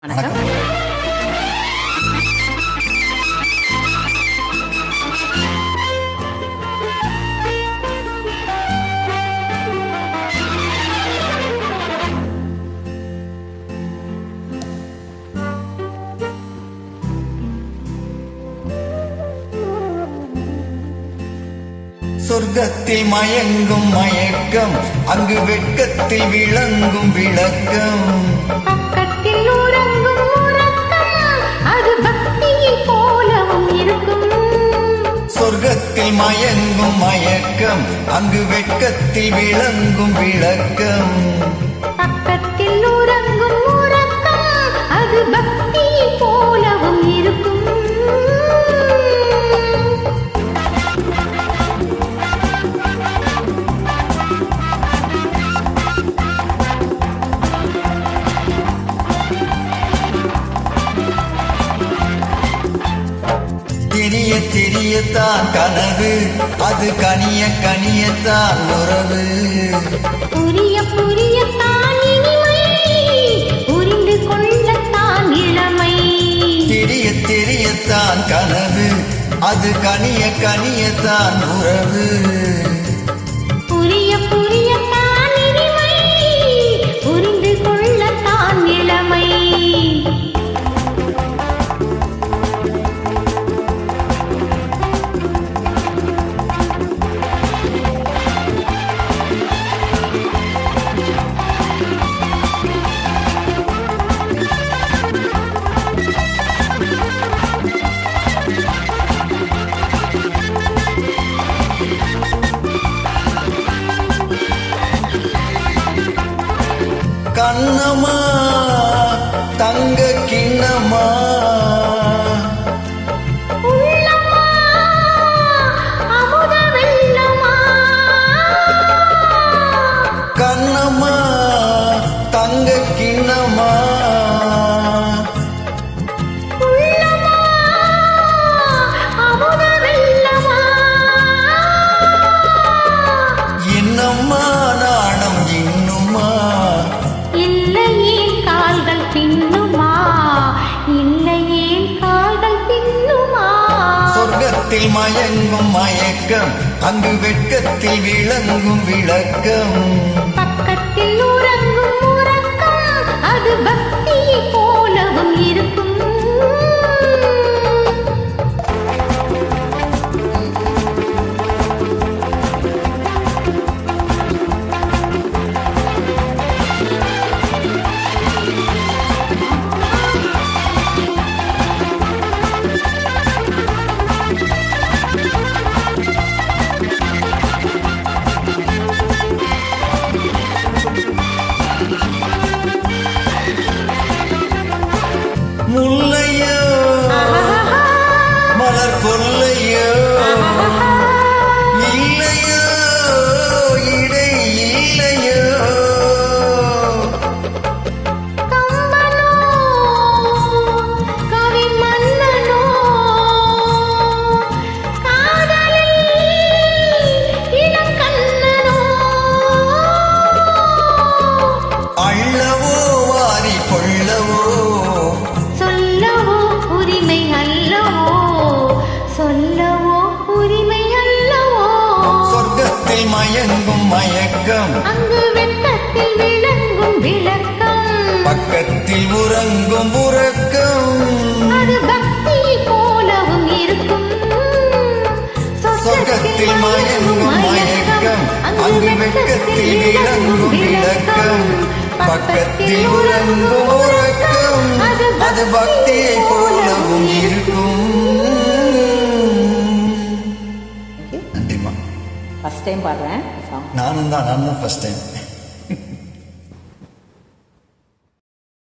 வணக்கம். சொர்க்கத்தில் மயங்கும் மயக்கம், அங்கு வெட்கத்தில் விளங்கும் விளக்கம். பக்கத்தில் உறங்கும் உறக்கம், அது பக்தியை போலவும் இருக்கும். சொர்க்கத்தில் மயங்கும் மயக்கம், அங்கு வெட்கத்தில் விளங்கும் விளக்கம். பக்கத்தில் உறங்கும் உறக்கம், அது பக்தியை போலவும் இருக்கும். தெரிய தெரியத்தான் கனவு, அது கனிய கனியத்தான் உறவு. புரிய புரியத்தான் இனிமை, புரிந்து கொள்ளத்தான் இளமை. தெரிய தெரியத்தான் கனவு, அது கனிய கனியத்தான் உறவு. புரிய புரியத்தான் இனிமை, புரிந்து கொள்ளத்தான் இளமை. கண்ணமா தங்க கிண்ணமா, உள்ளமா அமுத வெள்ளமா. கண்ணமா தங்க கிண்ணமா, உள்ளமா அமுத வெள்ளமா. என்னம்மா நாணம் இன்னுமா. இல்லையே கால்கள் பின்னுமா, இல்லையே கால்கள் பின்னுமா. சொர்க்கத்தில் மயங்கும் மயக்கம், அங்கு வெட்கத்தில் விளங்கும் விளக்கம். பக்கத்தில் உறங்கும் உறக்கம், அது பக்தியை போலவும் இருக்கும். முல்லையோ மலர் கொல்லையோ, இல்லையோ இடை இல்லையோ. கம்பனோ கவி மன்னனோ, காதலில் இளம் கண்ணனோ. அள்ளவோ வாரி கொள்ளவோ, சொல்லவோ உரிமை அல்லவோ, சொல்லவோ உரிமை அல்லவோ. சொர்க்கத்தில் மயங்கும் மயக்கம், அங்கு வெட்கத்தில் விளங்கும் விளக்கம். பக்கத்தில் உறங்கும் உறக்கம். அது பக்தியை போலவும் இருக்கும். சொர்க்கத்தில் மயங்கும் மயக்கம், அங்கு வெட்கத்தில் விளங்கும் விளக்கம். பக்கத்தில் உறங்கும் உறக்கம், அது பக்தியை போலவும் இருக்கும். நன்றிம்மா. ஃபர்ஸ்ட் டைம் பாடுறேன் சாங். நானும் தான் ஃபர்ஸ்ட் டைம்.